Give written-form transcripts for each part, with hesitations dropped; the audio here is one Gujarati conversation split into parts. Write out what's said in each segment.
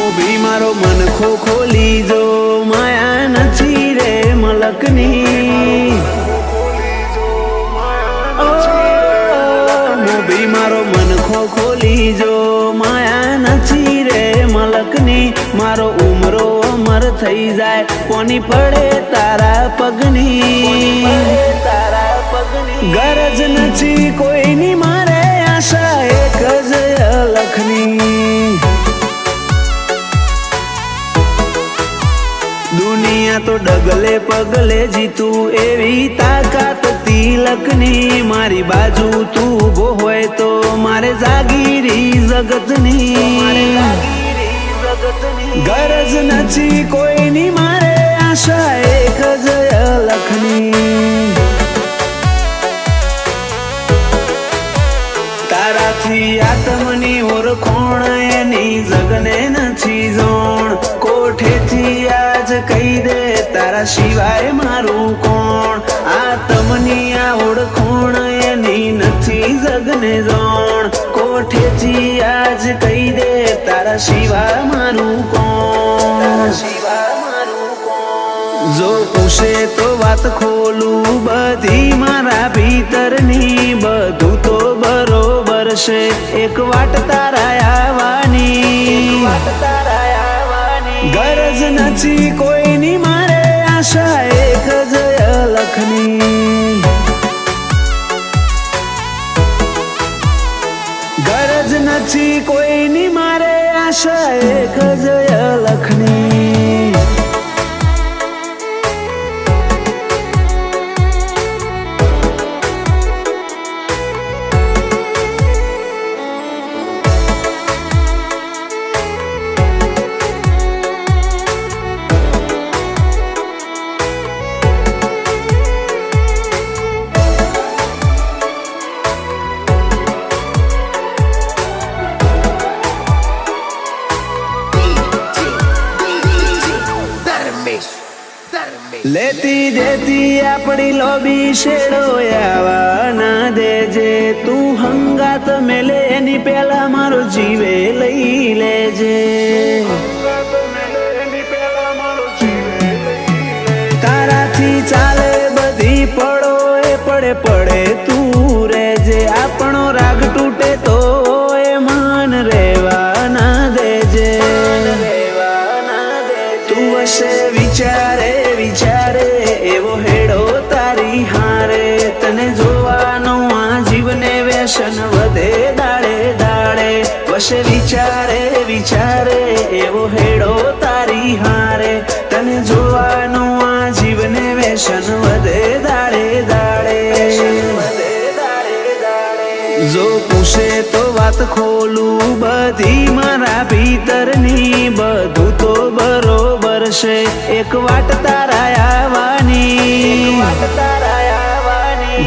મોભી મારો મન ખોલી જો માયા નથી રે મલકની મોભી મારો મન ખોલી જો માયા નથી રે મલકની મારો ઉમરો અમર થઈ જાય કોની પડે તારા પગની ગરજ નથી કોઈની મારે આશા એક જ અલખની દુનિયા તો ડગલે પગલે જીતું એવી તાકાત તિલકની મારી બાજુ તું ઉભો હોય તો મારે જાગીરી જગતની ગરજ નથી કોઈની મારે આશા એક જ અલખની તારાથી આત્મની ઓળખોણ એની જગને નથી જોણ કોઠેથી આજ કહી દે તારા સિવાય મારું કોણ આત્મની આ ઓળખોણ એની નથી જગને જોણ કોઠેથી આજ કહી દે તારા સિવાય મારું કોણ જો પૂછે તો વાત ખોલું બધી મારા ભીતરની બધું તો બરોબર છે એક વાટ તારા આવવાની ગરજ નથી કોઈની મારે આશા એક જ અલખની ગરજ નથી કોઈની મારે આશા એક જ અલખની લેતી દેતી આપણી લોબી શેડો આવા ના દેજે તું હંગાત મેલે એની પેલા મારો જીવે લઈ લેજે તારાથી ચાલે બધી પડો એ પડે પડે તું રેજે આપણો રાગ તૂટે તો એ માન રેવા ના દેજે તું હશે વિચારે વિચારે એવો હેડો તારી હારે તને જોવાનો આ જીવને વ્યસન વધે દાડે દાડે વશે વિચારે વિચારે એવો હેડો તારી હારે તને જોવાનો આ જીવને વ્યસન વધે દાડે દાડે જો પૂછે તો વાત ખોલું બધી મારા ભીતરની બધું તો બરોબર છે એક વાટ તારા આવવાની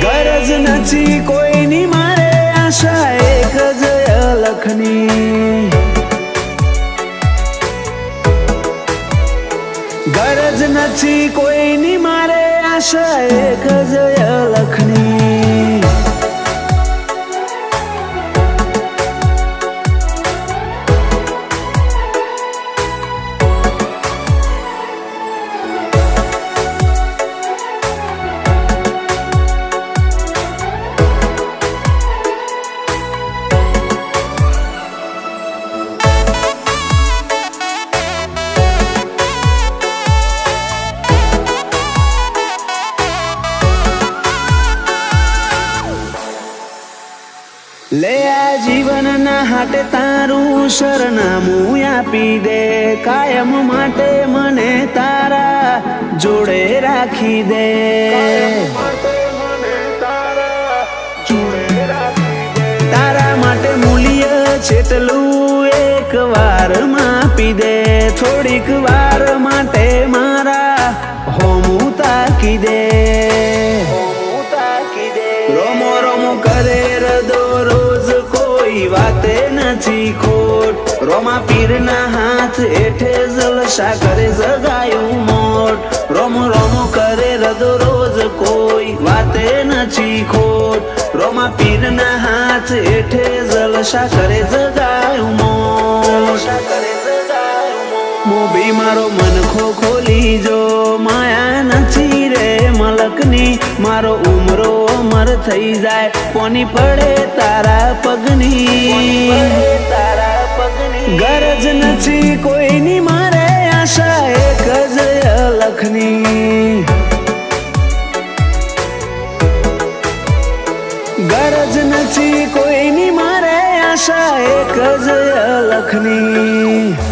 ગરજ નથી કોઈની મારે આશા એક જ અલખની ગરજ નથી કોઈની મારે આશા એક જ અલખની લે આ જીવનના હાટે તારું સરનામું આપી દે કાયમ માટે મને તારા જોડે રાખી દે તારા માટે મૂલ્ય છેટલું એક વાર માપી દે થોડીક વાર માટે મારા હોમું તાકી દે રોમો રોમો કરે રદો રોજ કોઈ વાતે નથી ખોટ રોમા પીરના હાથ હેઠે જલસા કરે જગાયું મોટ રોમો રોમો કરે રદો રોજ કોઈ વાતે નથી ખોટ રોમા પીરના હાથ હેઠે જલસા કરે જગાયું મોટ મોભી મારો મનખો ખોલી જો માયા નથી રે મલકની મારો ઉમરો અમર થઈ જાય કોની પડે તારા પગની ગરજ નથી કોઈની મારે આશા એક જ અલખની ગરજ નથી કોઈની મારે આશા એક જ અલખની